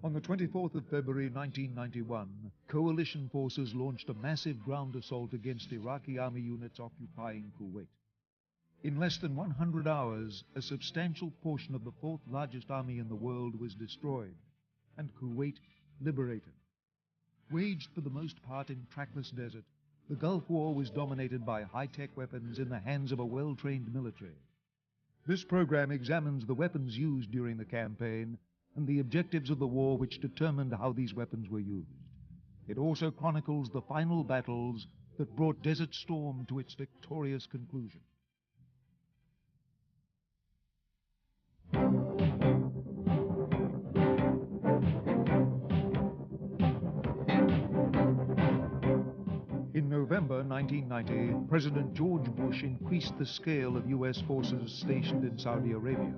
On the 24th of February 1991, coalition forces launched a massive ground assault against Iraqi army units occupying Kuwait. In less than 100 hours, a substantial portion of the fourth largest army in the world was destroyed, and Kuwait liberated. Waged for the most part in trackless desert, the Gulf War was dominated by high-tech weapons in the hands of a well-trained military. This program examines the weapons used during the campaign and the objectives of the war which determined how these weapons were used. It also chronicles the final battles that brought Desert Storm to its victorious conclusion. In November 1990, President George Bush increased the scale of U.S. forces stationed in Saudi Arabia.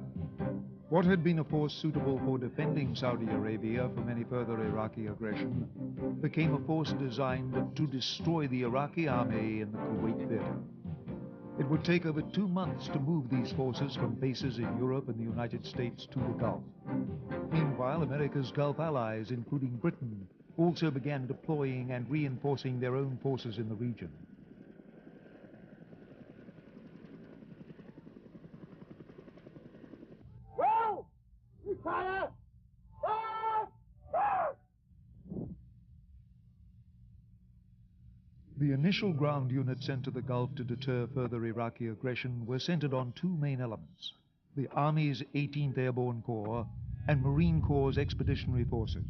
What had been a force suitable for defending Saudi Arabia from any further Iraqi aggression became a force designed to destroy the Iraqi army in the Kuwait theater. It would take over 2 months to move these forces from bases in Europe and the United States to the Gulf. Meanwhile, America's Gulf allies, including Britain, also began deploying and reinforcing their own forces in the region. The initial ground units sent to the Gulf to deter further Iraqi aggression were centered on 2 main elements: the Army's 18th Airborne Corps and Marine Corps' Expeditionary Forces.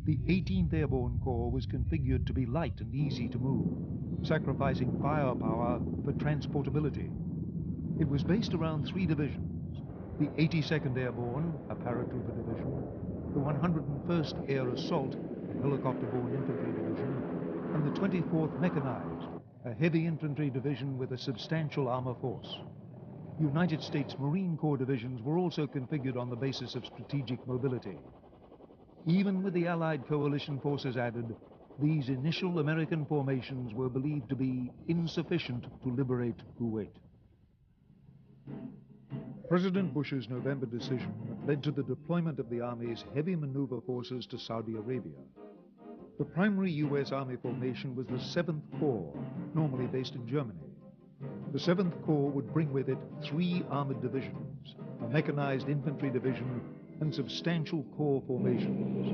The 18th Airborne Corps was configured to be light and easy to move, sacrificing firepower for transportability. It was based around 3 divisions: the 82nd Airborne, a paratrooper division, the 101st Air Assault, a helicopter-borne infantry division, and the 24th Mechanized, a heavy infantry division with a substantial armor force. United States Marine Corps divisions were also configured on the basis of strategic mobility. Even with the Allied coalition forces added, these initial American formations were believed to be insufficient to liberate Kuwait. President Bush's November decision led to the deployment of the Army's heavy maneuver forces to Saudi Arabia. The primary U.S. Army formation was the 7th Corps, normally based in Germany. The 7th Corps would bring with it 3 armored divisions, a mechanized infantry division, and substantial corps formations.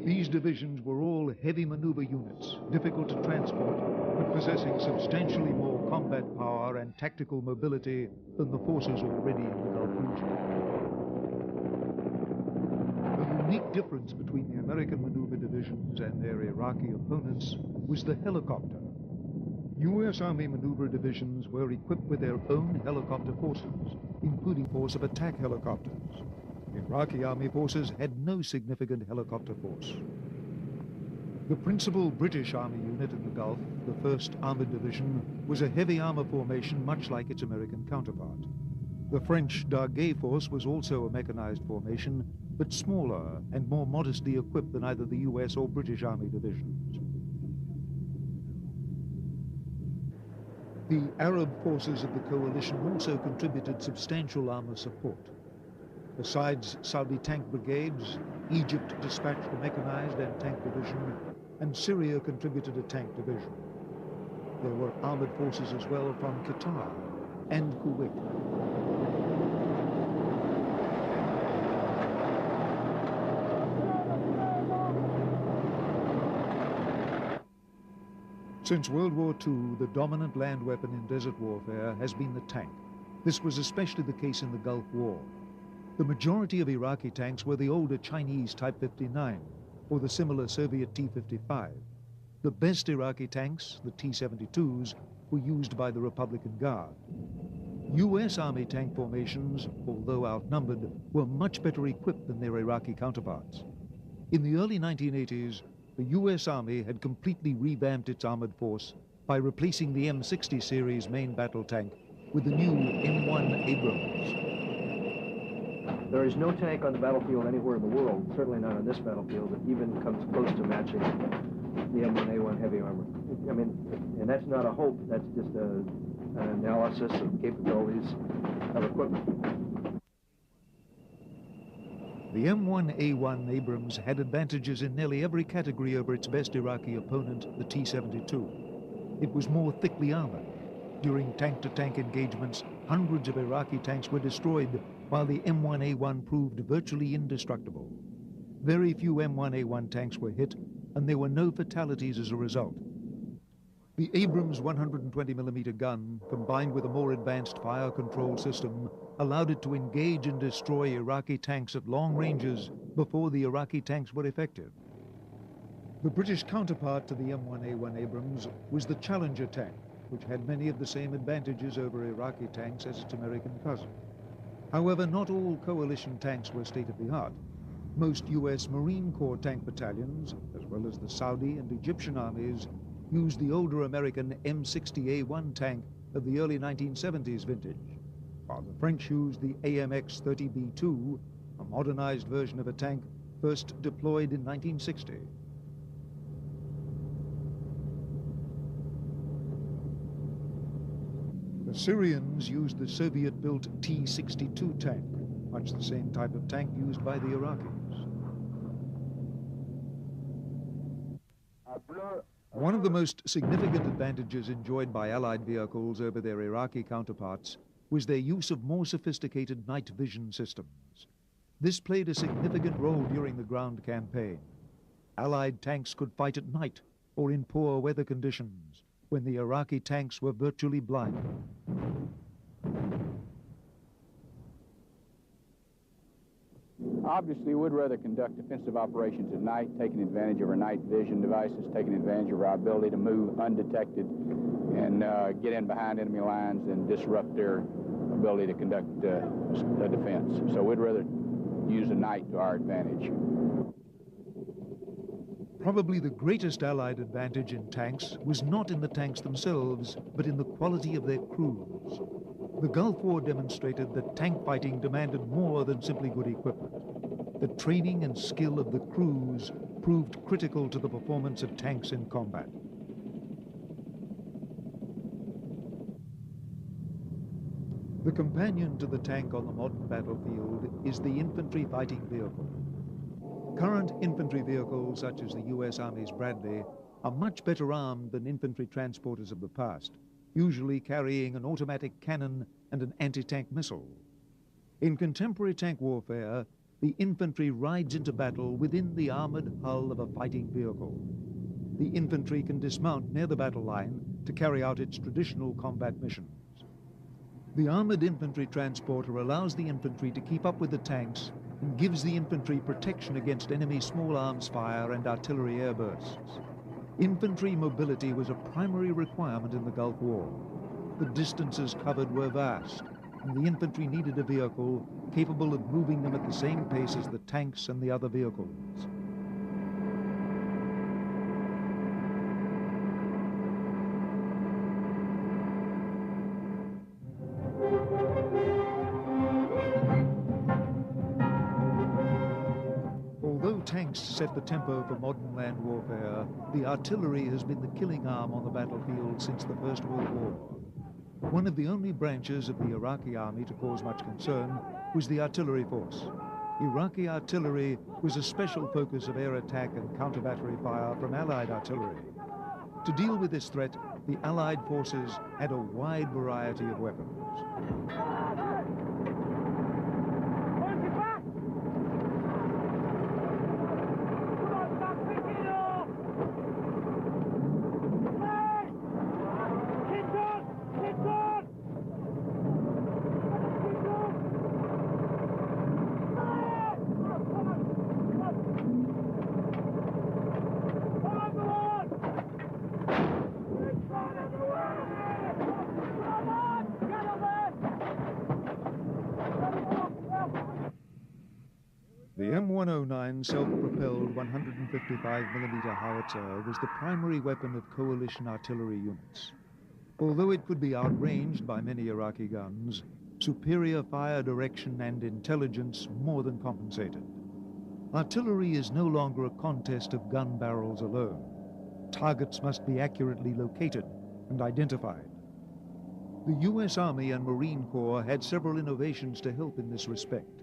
These divisions were all heavy maneuver units, difficult to transport, but possessing substantially more combat power and tactical mobility than the forces already in the Gulf region. The unique difference between the American maneuver divisions and their Iraqi opponents was the helicopter. U.S. Army maneuver divisions were equipped with their own helicopter forces, including force of attack helicopters. Iraqi Army forces had no significant helicopter force. The principal British Army unit in the Gulf, the 1st Armored Division, was a heavy armor formation much like its American counterpart. The French Dargues Force was also a mechanized formation, but smaller and more modestly equipped than either the U.S. or British Army divisions. The Arab forces of the coalition also contributed substantial armor support. Besides Saudi tank brigades, Egypt dispatched a mechanized and tank division, and Syria contributed a tank division. There were armored forces as well from Qatar and Kuwait. Since World War II, the dominant land weapon in desert warfare has been the tank. This was especially the case in the Gulf War. The majority of Iraqi tanks were the older Chinese Type 59 or the similar Soviet T-55. The best Iraqi tanks, the T-72s, were used by the Republican Guard. U.S. Army tank formations, although outnumbered, were much better equipped than their Iraqi counterparts. In the early 1980s, the U.S. Army had completely revamped its armored force by replacing the M60 series main battle tank with the new M1 Abrams. There is no tank on the battlefield anywhere in the world, certainly not on this battlefield, that even comes close to matching the M1A1 heavy armor. I mean, and that's not a hope, that's just an analysis of capabilities of equipment. The M1A1 Abrams had advantages in nearly every category over its best Iraqi opponent, the T-72. It was more thickly armored. During tank-to-tank engagements, hundreds of Iraqi tanks were destroyed, while the M1A1 proved virtually indestructible. Very few M1A1 tanks were hit, and there were no fatalities as a result. The Abrams 120mm gun, combined with a more advanced fire control system, allowed it to engage and destroy Iraqi tanks at long ranges before the Iraqi tanks were effective. The British counterpart to the M1A1 Abrams was the Challenger tank, which had many of the same advantages over Iraqi tanks as its American cousin. However, not all coalition tanks were state-of-the-art. Most U.S. Marine Corps tank battalions, as well as the Saudi and Egyptian armies, used the older American M60A1 tank of the early 1970s vintage, while the French used the AMX-30B2, a modernized version of a tank first deployed in 1960. The Syrians used the Soviet-built T-62 tank, much the same type of tank used by the Iraqis. One of the most significant advantages enjoyed by Allied vehicles over their Iraqi counterparts was their use of more sophisticated night vision systems. This played a significant role during the ground campaign. Allied tanks could fight at night or in poor weather conditions, when the Iraqi tanks were virtually blind. Obviously, we'd rather conduct defensive operations at night, taking advantage of our night vision devices, taking advantage of our ability to move undetected and get in behind enemy lines and disrupt their ability to conduct a defense. So we'd rather use the night to our advantage. Probably the greatest Allied advantage in tanks was not in the tanks themselves, but in the quality of their crews. The Gulf War demonstrated that tank fighting demanded more than simply good equipment. The training and skill of the crews proved critical to the performance of tanks in combat. The companion to the tank on the modern battlefield is the infantry fighting vehicle. Current infantry vehicles, such as the U.S. Army's Bradley, are much better armed than infantry transporters of the past, usually carrying an automatic cannon and an anti-tank missile. In contemporary tank warfare, the infantry rides into battle within the armored hull of a fighting vehicle. The infantry can dismount near the battle line to carry out its traditional combat missions. The armored infantry transporter allows the infantry to keep up with the tanks and gives the infantry protection against enemy small arms fire and artillery airbursts. Infantry mobility was a primary requirement in the Gulf War. The distances covered were vast, and the infantry needed a vehicle capable of moving them at the same pace as the tanks and the other vehicles. Although tanks set the tempo for modern land warfare, the artillery has been the killing arm on the battlefield since the First World War. One of the only branches of the Iraqi army to cause much concern was the artillery force. Iraqi artillery was a special focus of air attack and counter-battery fire from Allied artillery. To deal with this threat, the Allied forces had a wide variety of weapons. The M109 self-propelled 155mm howitzer was the primary weapon of coalition artillery units. Although it could be outranged by many Iraqi guns, superior fire direction and intelligence more than compensated. Artillery is no longer a contest of gun barrels alone. Targets must be accurately located and identified. The U.S. Army and Marine Corps had several innovations to help in this respect.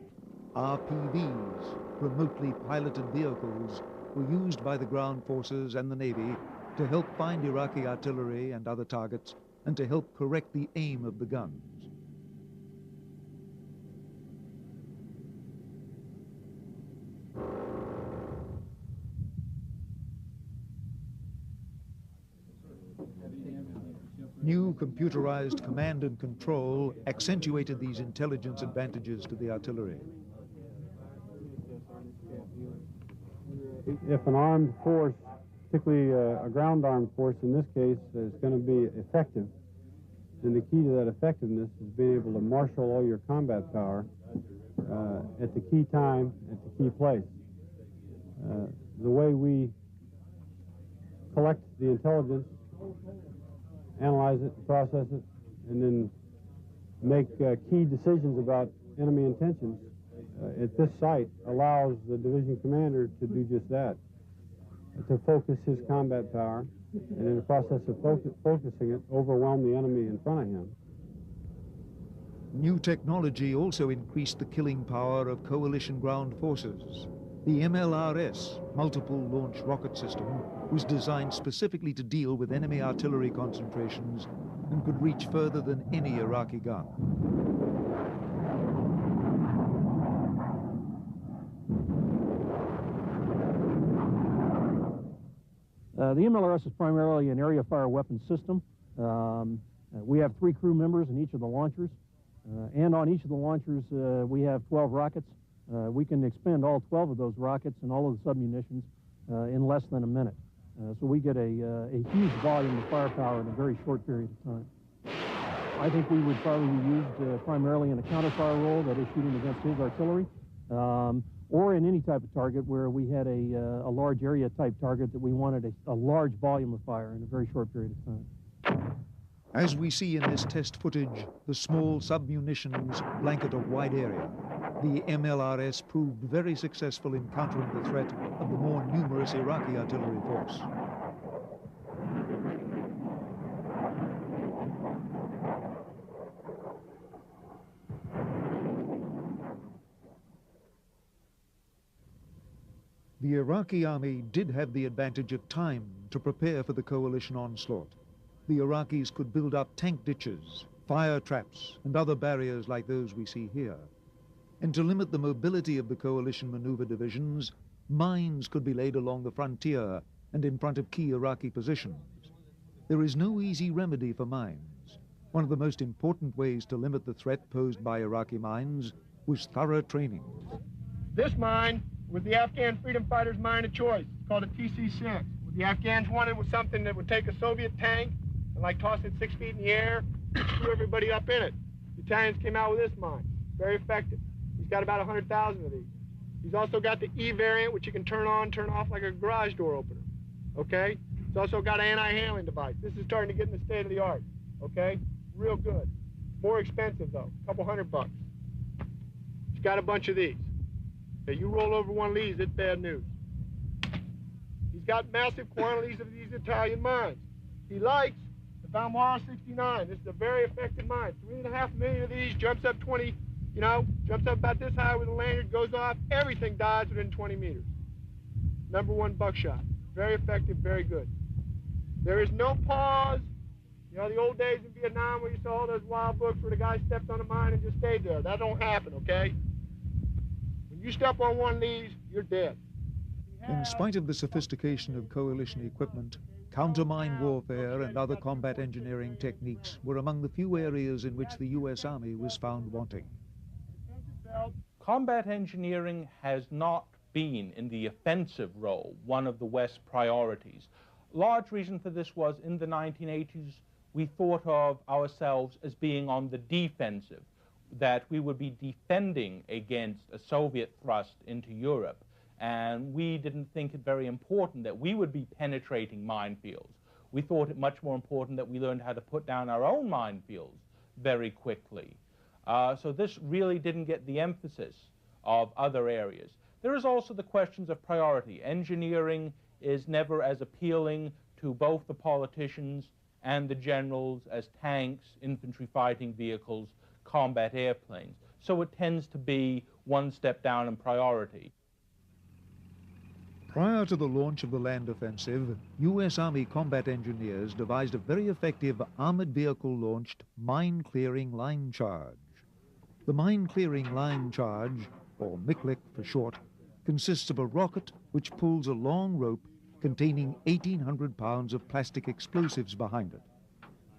RPVs, remotely piloted vehicles, were used by the ground forces and the Navy to help find Iraqi artillery and other targets and to help correct the aim of the guns. New computerized command and control accentuated these intelligence advantages to the artillery. If an armed force, particularly a ground armed force in this case, is going to be effective, then the key to that effectiveness is being able to marshal all your combat power at the key time, at the key place. The way we collect the intelligence, analyze it, process it, and then make key decisions about enemy intentions at this site allows the division commander to do just that, to focus his combat power, and in the process of focusing it, overwhelm the enemy in front of him. New technology also increased the killing power of coalition ground forces. The MLRS, Multiple Launch Rocket System, was designed specifically to deal with enemy artillery concentrations and could reach further than any Iraqi gun. The MLRS is primarily an area fire weapons system. We have 3 crew members in each of the launchers, and on each of the launchers we have 12 rockets. We can expend all 12 of those rockets and all of the submunitions in less than a minute. So we get a huge volume of firepower in a very short period of time. I think we would probably be used primarily in a counterfire role, that is shooting against his artillery, or in any type of target where we had a large area type target that we wanted a large volume of fire in a very short period of time. As we see in this test footage, the small submunitions blanket a wide area. The MLRS proved very successful in countering the threat of the more numerous Iraqi artillery force. The Iraqi army did have the advantage of time to prepare for the coalition onslaught. The Iraqis could build up tank ditches, fire traps, and other barriers like those we see here. And to limit the mobility of the coalition maneuver divisions, mines could be laid along the frontier and in front of key Iraqi positions. There is no easy remedy for mines. One of the most important ways to limit the threat posed by Iraqi mines was thorough training. This mine was the Afghan freedom fighters' mine of choice. It's called a TC-6. What the Afghans wanted was something that would take a Soviet tank and like toss it 6 feet in the air, screw everybody up in it. The Italians came out with this mine. Very effective. He's got about 100,000 of these. He's also got the E variant, which you can turn on, turn off like a garage door opener. Okay? He's also got an anti-handling device. This is starting to get in the state of the art. Okay? Real good. More expensive though, a couple $100. He's got a bunch of these. Okay, you roll over one of these, it's bad news. He's got massive quantities of these Italian mines. He likes the Valmara 69. This is a very effective mine. 3.5 million of these, jumps up 20, jumps up about this high with a lanyard, goes off, everything dies within 20 meters. #1 buckshot. Very effective, very good. There is no pause. You know, the old days in Vietnam where you saw all those wild books where the guy stepped on a mine and just stayed there. That don't happen, okay? When you step on one of these, you're dead. In spite of the sophistication of coalition equipment, countermine warfare and other combat engineering techniques were among the few areas in which the U.S. Army was found wanting. Combat engineering has not been, in the offensive role, one of the West's priorities. Large reason for this was in the 1980s, we thought of ourselves as being on the defensive, that we would be defending against a Soviet thrust into Europe. And we didn't think it very important that we would be penetrating minefields. We thought it much more important that we learned how to put down our own minefields very quickly. So this really didn't get the emphasis of other areas. There is also the questions of priority. Engineering is never as appealing to both the politicians and the generals as tanks, infantry fighting vehicles, combat airplanes. So it tends to be one step down in priority. Prior to the launch of the land offensive, U.S. Army combat engineers devised a very effective armored vehicle-launched mine-clearing line charge. The mine-clearing line charge, or MCLIC for short, consists of a rocket which pulls a long rope containing 1,800 pounds of plastic explosives behind it.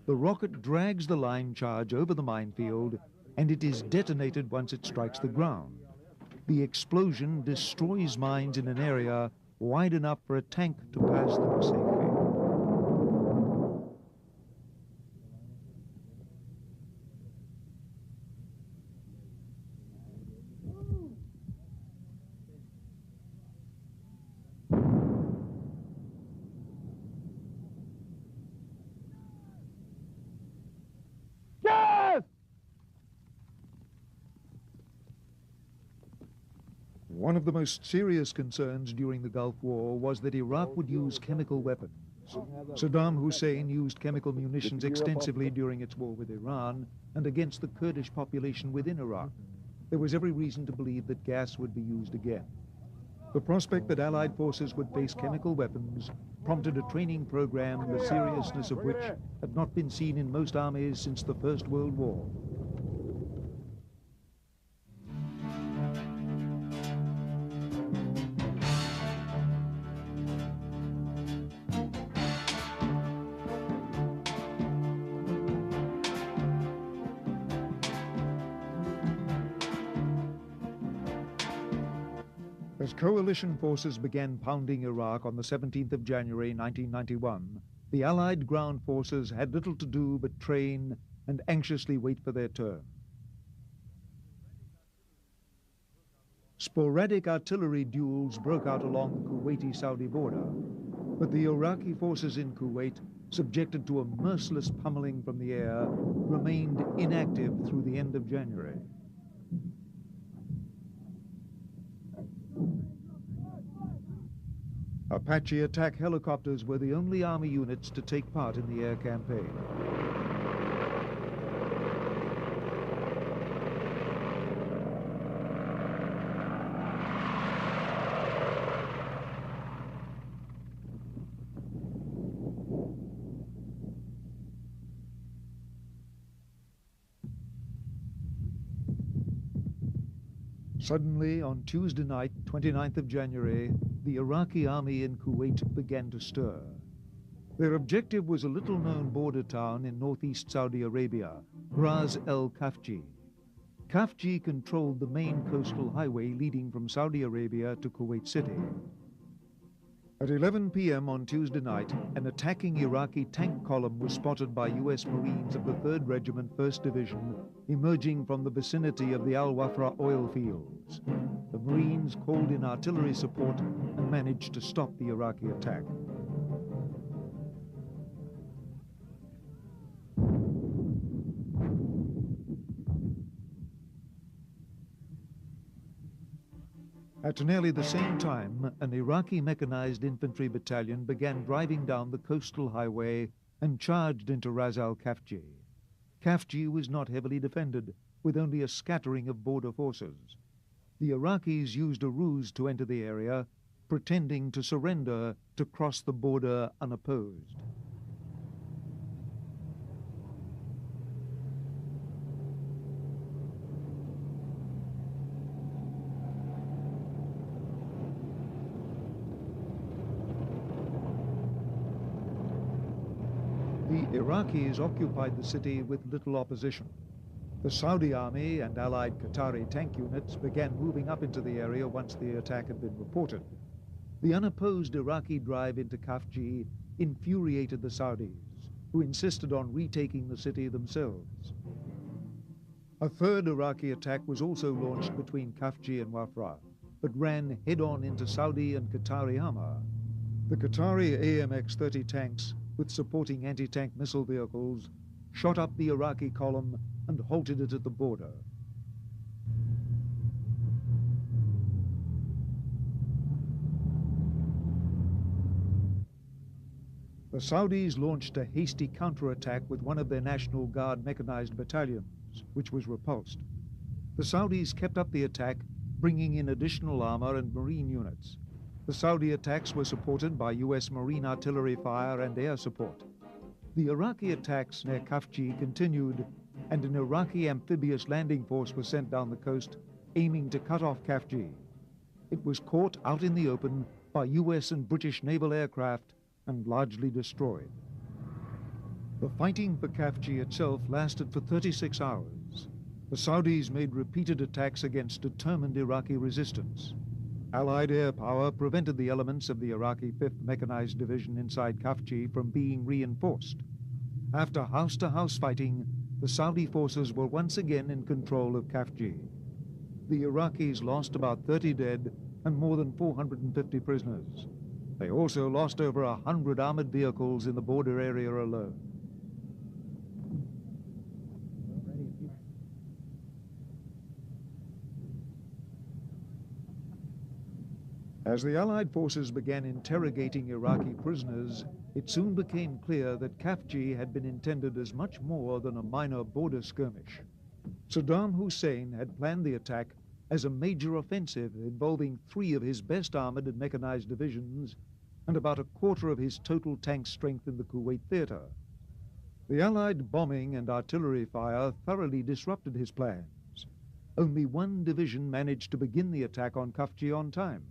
The rocket drags the line charge over the minefield, and it is detonated once it strikes the ground. The explosion destroys mines in an area wide enough for a tank to pass them safely. One of the most serious concerns during the Gulf War was that Iraq would use chemical weapons. Saddam Hussein used chemical munitions extensively during its war with Iran and against the Kurdish population within Iraq. There was every reason to believe that gas would be used again. The prospect that Allied forces would face chemical weapons prompted a training program, the seriousness of which had not been seen in most armies since the First World War. As coalition forces began pounding Iraq on the 17th of January 1991, the Allied ground forces had little to do but train and anxiously wait for their turn. Sporadic artillery duels broke out along the Kuwaiti-Saudi border, but the Iraqi forces in Kuwait, subjected to a merciless pummeling from the air, remained inactive through the end of January. Apache attack helicopters were the only Army units to take part in the air campaign. Suddenly, on Tuesday night, 29th of January, the Iraqi army in Kuwait began to stir. Their objective was a little-known border town in northeast Saudi Arabia, Ras el Khafji. Khafji controlled the main coastal highway leading from Saudi Arabia to Kuwait City. At 11 p.m. on Tuesday night, an attacking Iraqi tank column was spotted by U.S. Marines of the 3rd Regiment, 1st Division, emerging from the vicinity of the Al Wafra oil fields. The Marines called in artillery support and managed to stop the Iraqi attack. At nearly the same time, an Iraqi mechanized infantry battalion began driving down the coastal highway and charged into Ras al Khafji. Khafji was not heavily defended, with only a scattering of border forces. The Iraqis used a ruse to enter the area, pretending to surrender to cross the border unopposed. The Iraqis occupied the city with little opposition. The Saudi army and allied Qatari tank units began moving up into the area once the attack had been reported. The unopposed Iraqi drive into Khafji infuriated the Saudis, who insisted on retaking the city themselves. A 3rd Iraqi attack was also launched between Khafji and Wafra, but ran head-on into Saudi and Qatari armor. The Qatari AMX-30 tanks, with supporting anti-tank missile vehicles, shot up the Iraqi column and halted it at the border. The Saudis launched a hasty counterattack with one of their National Guard mechanized battalions, which was repulsed. The Saudis kept up the attack bringing in additional armor and marine units. The Saudi attacks were supported by U.S. Marine artillery fire and air support. The Iraqi attacks near Kafji continued, and an Iraqi amphibious landing force was sent down the coast, aiming to cut off Kafji. It was caught out in the open by U.S. and British naval aircraft and largely destroyed. The fighting for Kafji itself lasted for 36 hours. The Saudis made repeated attacks against determined Iraqi resistance. Allied air power prevented the elements of the Iraqi 5th Mechanized Division inside Kafji from being reinforced. After house-to-house fighting, the Saudi forces were once again in control of Kafji. The Iraqis lost about 30 dead and more than 450 prisoners. They also lost over 100 armored vehicles in the border area alone. As the Allied forces began interrogating Iraqi prisoners, it soon became clear that Kafji had been intended as much more than a minor border skirmish. Saddam Hussein had planned the attack as a major offensive involving 3 of his best armored and mechanized divisions and about a quarter of his total tank strength in the Kuwait theater. The Allied bombing and artillery fire thoroughly disrupted his plans. Only 1 division managed to begin the attack on Kafji on time.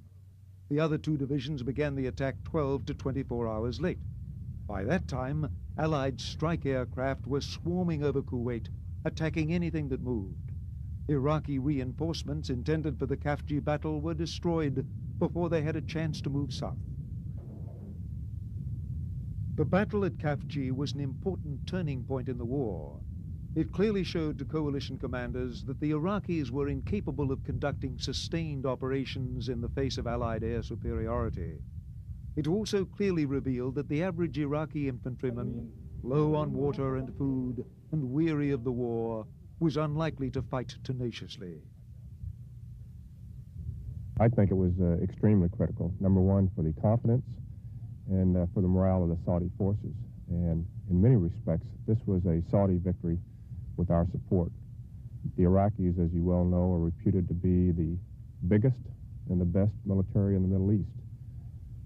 The other 2 divisions began the attack 12 to 24 hours late. By that time, Allied strike aircraft were swarming over Kuwait, attacking anything that moved. Iraqi reinforcements intended for the Kafji battle were destroyed before they had a chance to move south. The battle at Kafji was an important turning point in the war. It clearly showed to coalition commanders that the Iraqis were incapable of conducting sustained operations in the face of Allied air superiority. It also clearly revealed that the average Iraqi infantryman, low on water and food and weary of the war, was unlikely to fight tenaciously. I think it was extremely critical, number one, for the confidence and for the morale of the Saudi forces. And in many respects, this was a Saudi victory with our support. The Iraqis, as you well know, are reputed to be the biggest and the best military in the Middle East.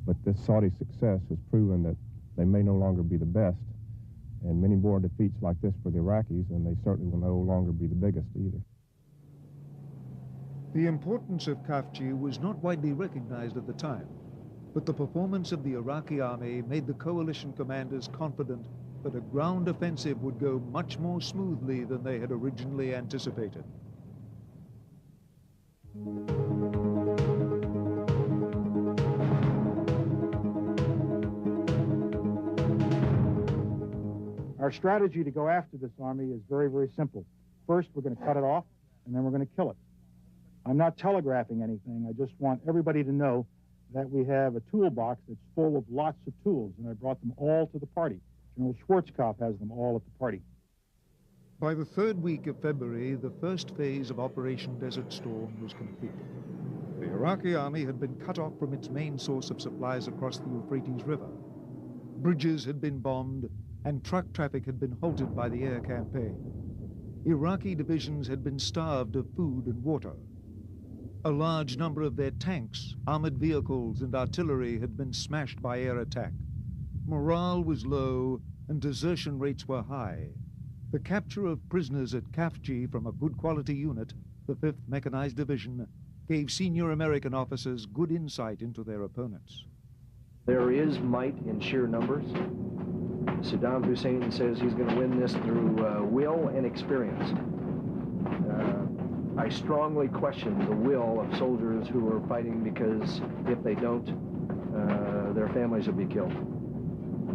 But this Saudi success has proven that they may no longer be the best, and many more defeats like this for the Iraqis, and they certainly will no longer be the biggest either. The importance of Kafji was not widely recognized at the time, but the performance of the Iraqi army made the coalition commanders confident that a ground offensive would go much more smoothly than they had originally anticipated. Our strategy to go after this army is very, very simple. First, we're going to cut it off, and then we're going to kill it. I'm not telegraphing anything. I just want everybody to know that we have a toolbox that's full of lots of tools, and I brought them all to the party. General Schwarzkopf has them all at the party. By the 3rd week of February, the first phase of Operation Desert Storm was complete. The Iraqi army had been cut off from its main source of supplies across the Euphrates River. Bridges had been bombed, and truck traffic had been halted by the air campaign. Iraqi divisions had been starved of food and water. A large number of their tanks, armored vehicles, and artillery had been smashed by air attack. Morale was low, and desertion rates were high. The capture of prisoners at Kafji from a good quality unit, the 5th Mechanized Division, gave senior American officers good insight into their opponents. There is might in sheer numbers. Saddam Hussein says he's going to win this through will and experience. I strongly question the will of soldiers who are fighting because if they don't, their families will be killed.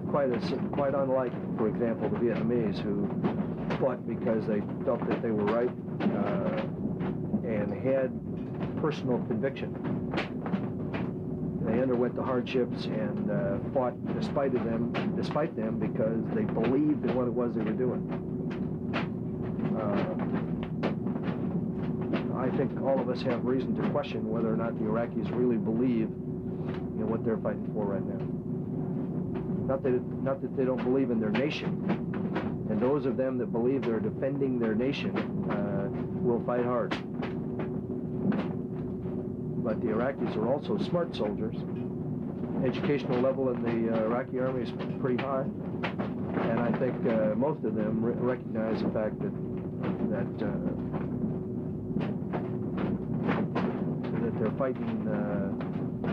Quite unlike, for example, the Vietnamese who fought because they felt that they were right and had personal conviction. They underwent the hardships and fought despite them because they believed in what it was they were doing. I think all of us have reason to question whether or not the Iraqis really believe in what they're fighting for right now. Not that they don't believe in their nation, and those of them that believe they're defending their nation will fight hard. but the Iraqis are also smart soldiers. Educational level in the Iraqi army is pretty high, and I think most of them recognize the fact that they're fighting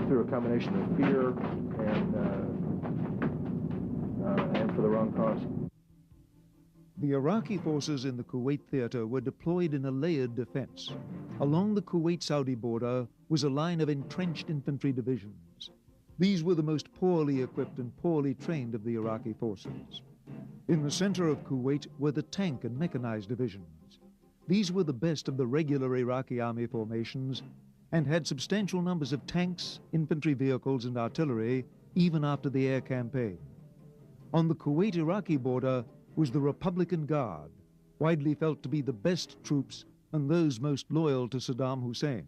through a combination of fear and for the wrong cause. The Iraqi forces in the Kuwait theater were deployed in a layered defense. Along the Kuwait-Saudi border was a line of entrenched infantry divisions. These were the most poorly equipped and poorly trained of the Iraqi forces. In the center of Kuwait were the tank and mechanized divisions. These were the best of the regular Iraqi army formations and had substantial numbers of tanks, infantry vehicles, and artillery even after the air campaign. On the Kuwait-Iraqi border was the Republican Guard, widely felt to be the best troops and those most loyal to Saddam Hussein.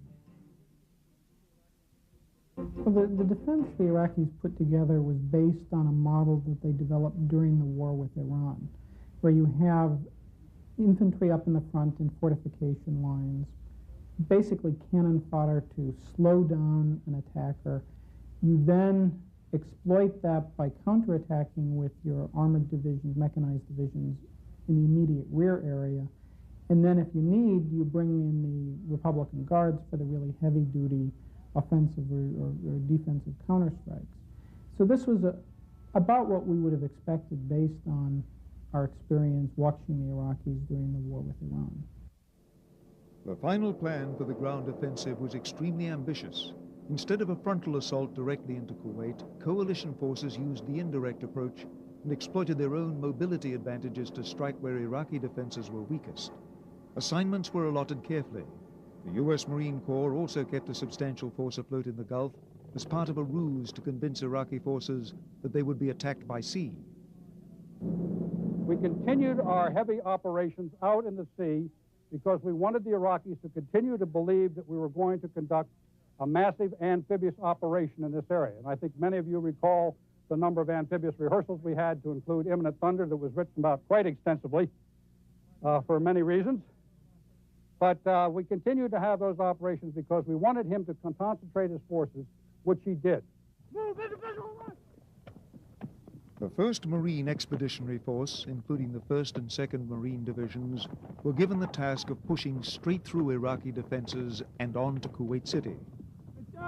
Well, the defense the Iraqis put together was based on a model that they developed during the war with Iran, where you have infantry up in the front in fortification lines, basically cannon fodder to slow down an attacker. You then exploit that by counterattacking with your armored divisions, mechanized divisions in the immediate rear area. And then if you need, you bring in the Republican Guards for the really heavy-duty offensive or defensive counterstrikes. So this was about what we would have expected based on our experience watching the Iraqis during the war with Iran. The final plan for the ground offensive was extremely ambitious. Instead of a frontal assault directly into Kuwait, coalition forces used the indirect approach and exploited their own mobility advantages to strike where Iraqi defenses were weakest. Assignments were allotted carefully. The U.S. Marine Corps also kept a substantial force afloat in the Gulf as part of a ruse to convince Iraqi forces that they would be attacked by sea. We continued our heavy operations out in the sea because we wanted the Iraqis to continue to believe that we were going to conduct a massive amphibious operation in this area. And I think many of you recall the number of amphibious rehearsals we had, to include Imminent Thunder, that was written about quite extensively for many reasons. But we continued to have those operations because we wanted him to concentrate his forces, which he did. The 1st Marine Expeditionary Force, including the 1st and 2nd Marine Divisions, were given the task of pushing straight through Iraqi defenses and on to Kuwait City.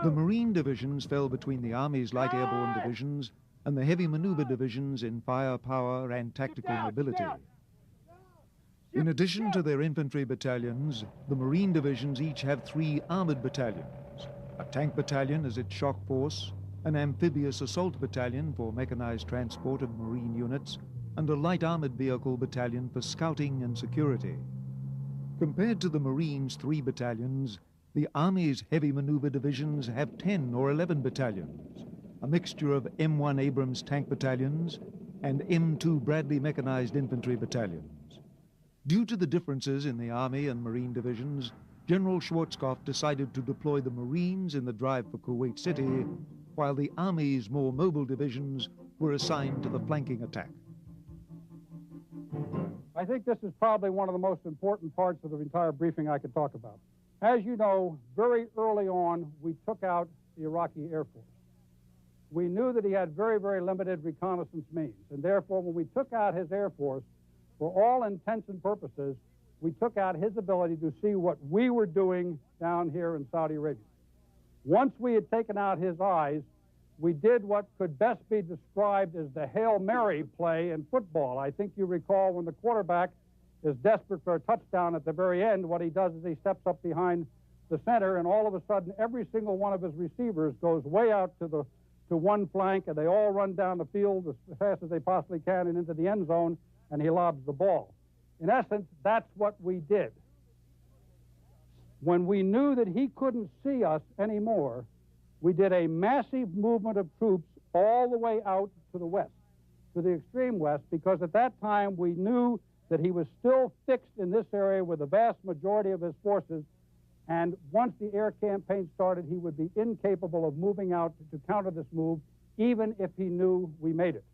The Marine Divisions fell between the Army's light airborne divisions and the heavy maneuver divisions in firepower and tactical mobility. In addition to their infantry battalions, the Marine divisions each have 3 armored battalions, a tank battalion as its shock force, an amphibious assault battalion for mechanized transport of Marine units, and a light armored vehicle battalion for scouting and security. Compared to the Marines' 3 battalions, the Army's heavy maneuver divisions have 10 or 11 battalions, a mixture of M1 Abrams tank battalions and M2 Bradley mechanized infantry battalions. Due to the differences in the Army and Marine divisions, General Schwarzkopf decided to deploy the Marines in the drive for Kuwait City, while the Army's more mobile divisions were assigned to the flanking attack. I think this is probably one of the most important parts of the entire briefing I could talk about. As you know, very early on, we took out the Iraqi Air Force. We knew that he had very, very limited reconnaissance means, and therefore, when we took out his Air Force, for all intents and purposes, we took out his ability to see what we were doing down here in Saudi Arabia. Once we had taken out his eyes, we did what could best be described as the Hail Mary play in football. I think you recall when the quarterback is desperate for a touchdown at the very end, what he does is he steps up behind the center, and all of a sudden, every single one of his receivers goes way out to one flank, and they all run down the field as fast as they possibly can and into the end zone, and he lobs the ball. In essence, that's what we did. When we knew that he couldn't see us anymore, we did a massive movement of troops all the way out to the west, to the extreme west, because at that time we knew that he was still fixed in this area with the vast majority of his forces, and once the air campaign started, he would be incapable of moving out to counter this move, even if he knew we made it.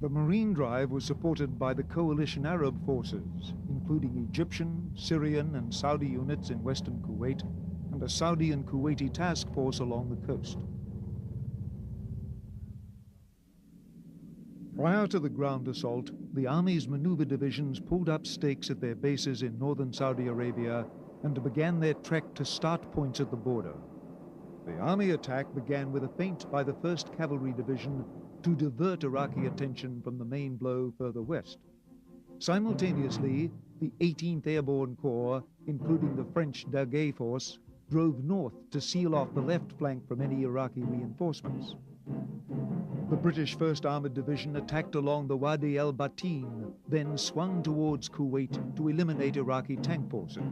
The Marine drive was supported by the coalition Arab forces, including Egyptian, Syrian, and Saudi units in western Kuwait, and and a Saudi and Kuwaiti task force along the coast. Prior to the ground assault, the Army's maneuver divisions pulled up stakes at their bases in northern Saudi Arabia and began their trek to start points at the border. The Army attack began with a feint by the 1st Cavalry Division to divert Iraqi attention from the main blow further west. Simultaneously, the 18th Airborne Corps, including the French Daguet Force, drove north to seal off the left flank from any Iraqi reinforcements. The British 1st Armored Division attacked along the Wadi el-Batin, then swung towards Kuwait to eliminate Iraqi tank forces.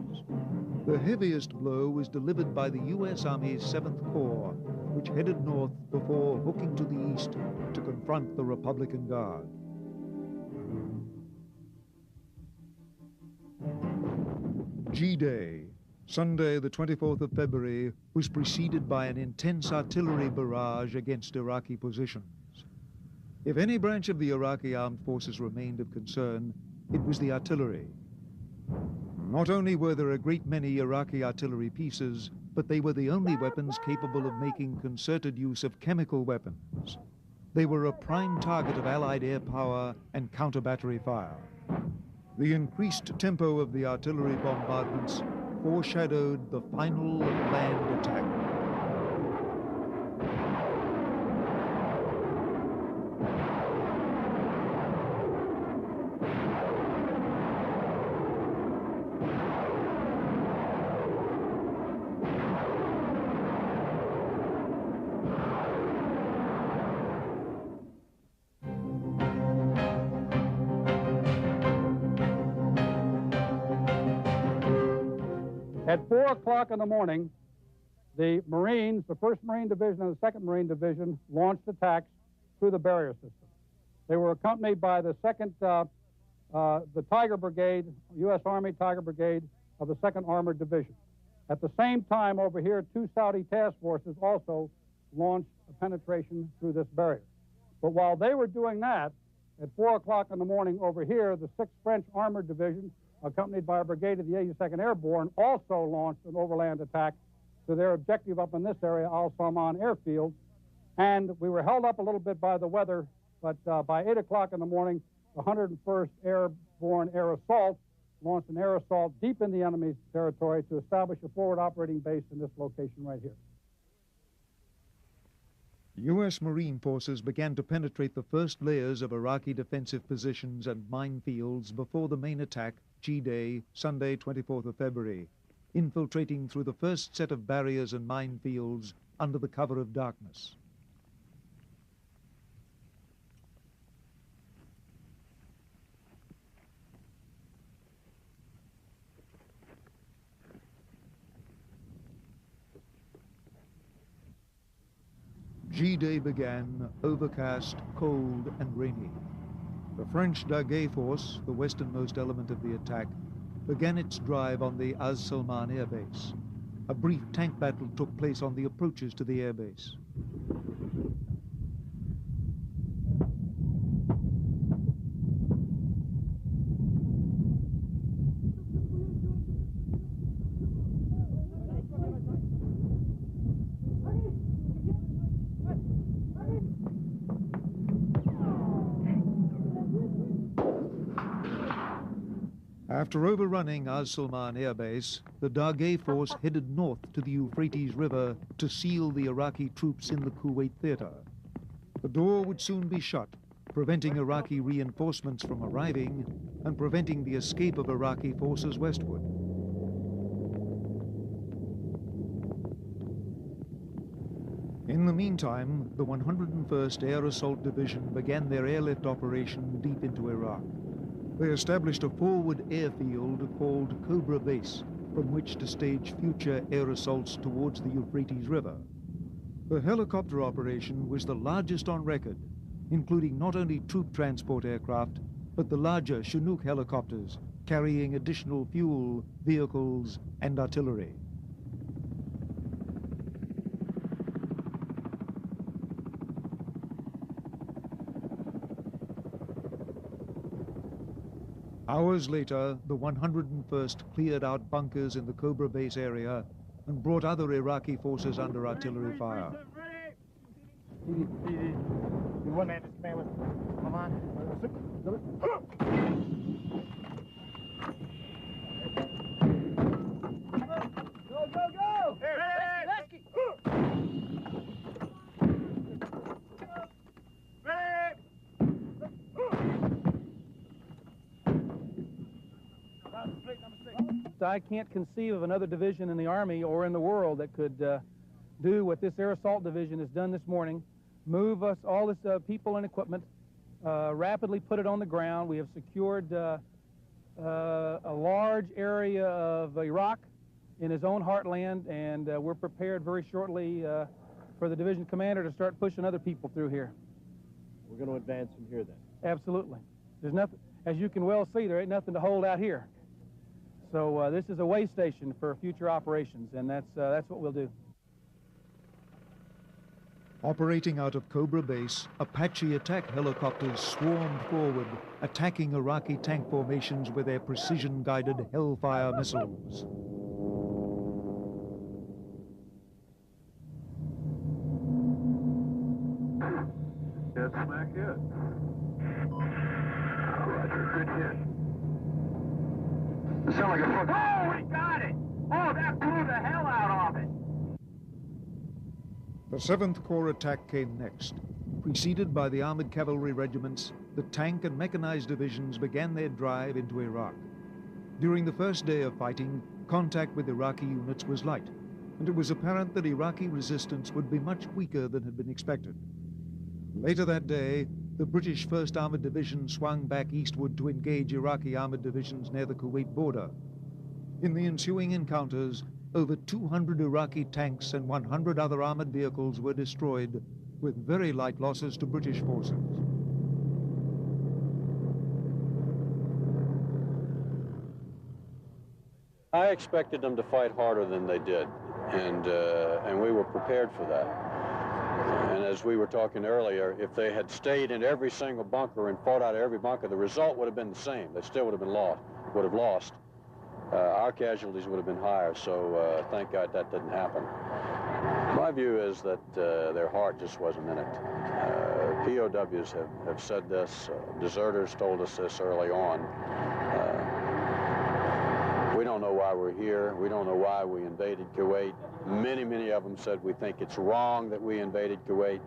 The heaviest blow was delivered by the U.S. Army's 7th Corps, which headed north before hooking to the east to confront the Republican Guard. G-Day, Sunday the 24th of February, was preceded by an intense artillery barrage against Iraqi positions. If any branch of the Iraqi armed forces remained of concern, it was the artillery. Not only were there a great many Iraqi artillery pieces, but they were the only weapons capable of making concerted use of chemical weapons. They were a prime target of Allied air power and counter-battery fire. The increased tempo of the artillery bombardments foreshadowed the final land attack. At 4 o'clock in the morning, the Marines, the 1st Marine Division and the 2nd Marine Division, launched attacks through the barrier system. They were accompanied by the the Tiger Brigade, U.S. Army Tiger Brigade of the 2nd Armored Division. At the same time, over here, 2 Saudi task forces also launched a penetration through this barrier. But while they were doing that, at 4 o'clock in the morning over here, the 6th French Armored Division, accompanied by a brigade of the 82nd Airborne, also launched an overland attack to their objective up in this area, Al Salman Airfield. And we were held up a little bit by the weather, but by 8 o'clock in the morning, the 101st Airborne Air Assault launched an air assault deep in the enemy's territory to establish a forward operating base in this location right here. U.S. Marine forces began to penetrate the first layers of Iraqi defensive positions and minefields before the main attack, G-Day, Sunday, 24th of February, infiltrating through the first set of barriers and minefields under the cover of darkness. G-Day began overcast, cold, and rainy. The French Daguet Force, the westernmost element of the attack, began its drive on the Az Salman Air Base. A brief tank battle took place on the approaches to the airbase. After overrunning Az Salman Air Base, the Daguet Force headed north to the Euphrates River to seal the Iraqi troops in the Kuwait theater. The door would soon be shut, preventing Iraqi reinforcements from arriving and preventing the escape of Iraqi forces westward. In the meantime, the 101st Air Assault Division began their airlift operation deep into Iraq. They established a forward airfield called Cobra Base, from which to stage future air assaults towards the Euphrates River. The helicopter operation was the largest on record, including not only troop transport aircraft, but the larger Chinook helicopters, carrying additional fuel, vehicles, and artillery. Hours later, the 101st cleared out bunkers in the Cobra Base area and brought other Iraqi forces under artillery fire. One man, this man was, come on. Go, go, go! Ready! I can't conceive of another division in the Army or in the world that could do what this Air Assault Division has done this morning, move us all this people and equipment, rapidly put it on the ground. We have secured a large area of Iraq in his own heartland, and we're prepared very shortly for the division commander to start pushing other people through here. We're going to advance from here then. Absolutely. There's nothing, as you can well see, there ain't nothing to hold out here. So this is a way station for future operations, and that's what we'll do. Operating out of Cobra Base, Apache attack helicopters swarmed forward, attacking Iraqi tank formations with their precision-guided Hellfire missiles. Dead smack hit. Roger, good hit. It sounded like a fuck. Oh, we got it! Oh, that blew the hell out of it! The 7th Corps attack came next. Preceded by the armored cavalry regiments, the tank and mechanized divisions began their drive into Iraq. During the first day of fighting, contact with Iraqi units was light, and it was apparent that Iraqi resistance would be much weaker than had been expected. Later that day, the British 1st Armored Division swung back eastward to engage Iraqi armored divisions near the Kuwait border. In the ensuing encounters, over 200 Iraqi tanks and 100 other armored vehicles were destroyed, with very light losses to British forces. I expected them to fight harder than they did, and we were prepared for that. And as we were talking earlier, if they had stayed in every single bunker and fought out of every bunker, the result would have been the same. They still would have been lost. Our casualties would have been higher, so thank God that didn't happen. My view is that their heart just wasn't in it. POWs have said this. Deserters told us this early on. We don't know why we're here. We don't know why we invaded Kuwait. Many of them said we think it's wrong that we invaded Kuwait.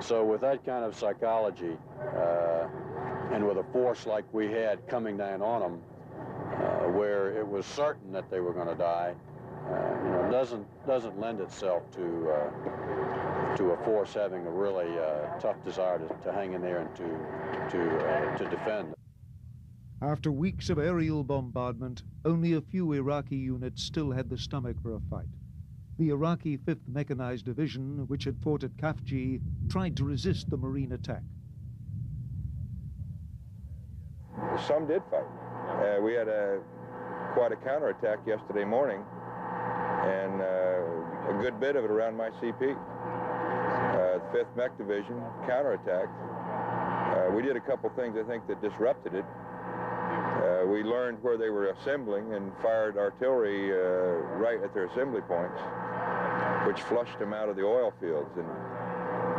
So with that kind of psychology, and with a force like we had coming down on them, where it was certain that they were going to die, doesn't lend itself to a force having a really tough desire to hang in there and to defend. After weeks of aerial bombardment, only a few Iraqi units still had the stomach for a fight. The Iraqi 5th Mechanized Division, which had fought at Khafji, tried to resist the Marine attack. Some did fight. We had quite a counterattack yesterday morning, and a good bit of it around my CP. The 5th Mech Division counterattacked. We did a couple things, I think, that disrupted it. We learned where they were assembling and fired artillery right at their assembly points, which flushed them out of the oil fields. And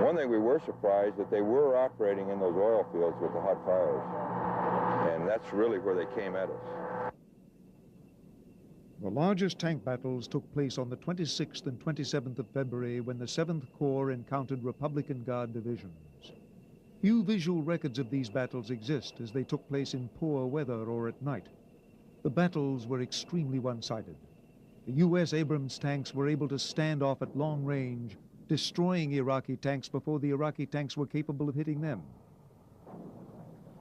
one thing we were surprised that they were operating in those oil fields with the hot fires. And that's really where they came at us. The largest tank battles took place on the 26th and 27th of February when the 7th Corps encountered Republican Guard divisions. Few visual records of these battles exist, as they took place in poor weather or at night. The battles were extremely one-sided. The U.S. Abrams tanks were able to stand off at long range, destroying Iraqi tanks before the Iraqi tanks were capable of hitting them.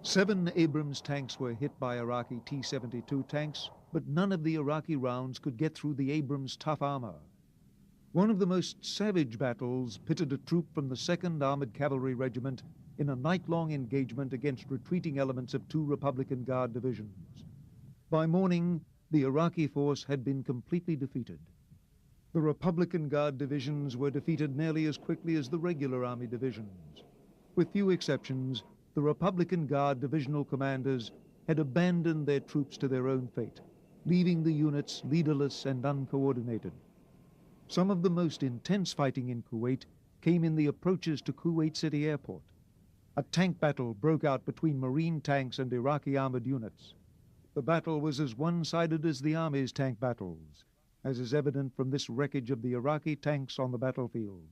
7 Abrams tanks were hit by Iraqi T-72 tanks, but none of the Iraqi rounds could get through the Abrams' tough armor. One of the most savage battles pitted a troop from the 2nd Armored Cavalry Regiment in a night-long engagement against retreating elements of 2 Republican Guard divisions. By morning, the Iraqi force had been completely defeated. The Republican Guard divisions were defeated nearly as quickly as the regular Army divisions. With few exceptions, the Republican Guard divisional commanders had abandoned their troops to their own fate, leaving the units leaderless and uncoordinated. Some of the most intense fighting in Kuwait came in the approaches to Kuwait City Airport. A tank battle broke out between Marine tanks and Iraqi armored units. The battle was as one-sided as the Army's tank battles, as is evident from this wreckage of the Iraqi tanks on the battlefield.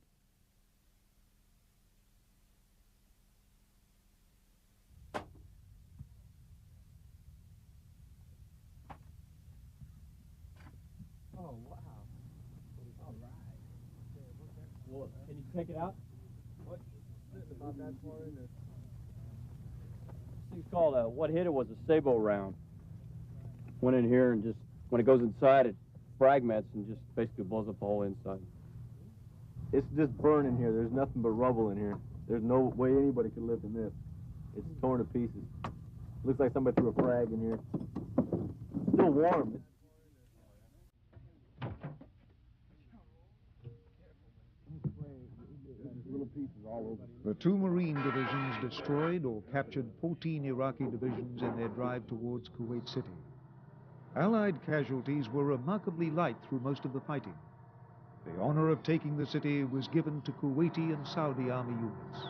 Oh, wow. All right. Well, can you check it out? What? About that far in there. This thing's called what hit it was a Sabo round. Went in here and just, when it goes inside, it fragments and just basically blows up the whole inside. It's just burning here. There's nothing but rubble in here. There's no way anybody could live in this. It's torn to pieces. Looks like somebody threw a frag in here. It's still warm. Little pieces all over. The two Marine divisions destroyed or captured 14 Iraqi divisions in their drive towards Kuwait City. Allied casualties were remarkably light through most of the fighting. The honor of taking the city was given to Kuwaiti and Saudi army units.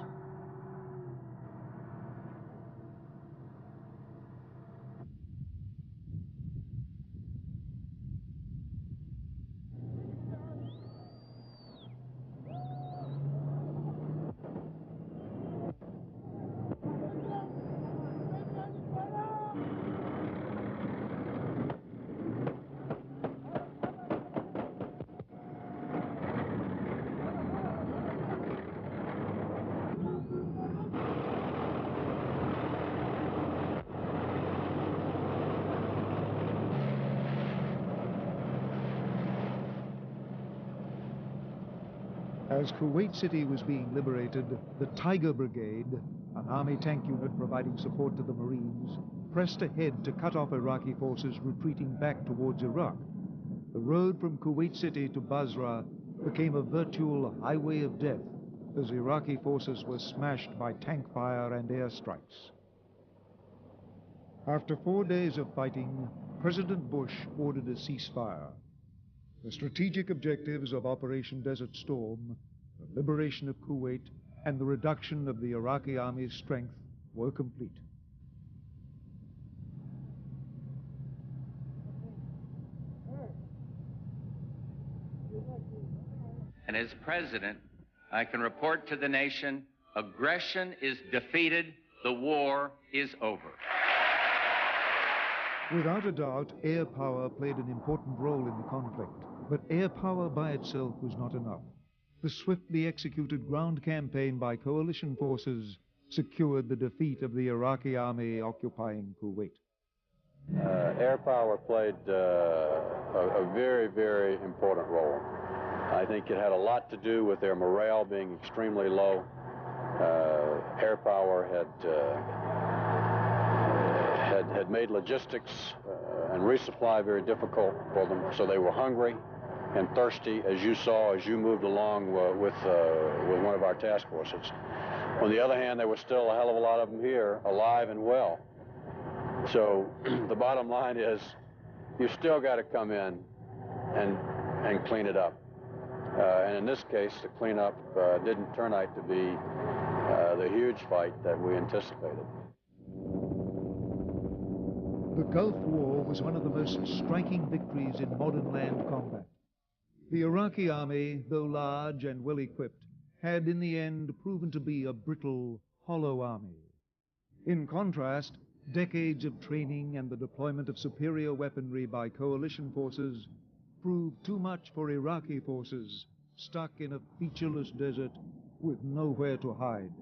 As Kuwait City was being liberated, the Tiger Brigade, an army tank unit providing support to the Marines, pressed ahead to cut off Iraqi forces retreating back towards Iraq. The road from Kuwait City to Basra became a virtual highway of death as Iraqi forces were smashed by tank fire and airstrikes. After 4 days of fighting, President Bush ordered a ceasefire. The strategic objectives of Operation Desert Storm, the liberation of Kuwait, and the reduction of the Iraqi army's strength were complete. And as president, I can report to the nation, aggression is defeated, the war is over. Without a doubt, air power played an important role in the conflict, but air power by itself was not enough. The swiftly executed ground campaign by coalition forces secured the defeat of the Iraqi army occupying Kuwait. Air power played a very, very important role. I think it had a lot to do with their morale being extremely low. Air power had made logistics and resupply very difficult for them, so they were hungry and thirsty, as you saw as you moved along with one of our task forces. On the other hand, there was still a hell of a lot of them here, alive and well. So the bottom line is, you still got to come in and clean it up. And in this case, the cleanup didn't turn out to be the huge fight that we anticipated. The Gulf War was one of the most striking victories in modern land combat. The Iraqi army, though large and well-equipped, had in the end proven to be a brittle, hollow army. In contrast, decades of training and the deployment of superior weaponry by coalition forces proved too much for Iraqi forces stuck in a featureless desert with nowhere to hide.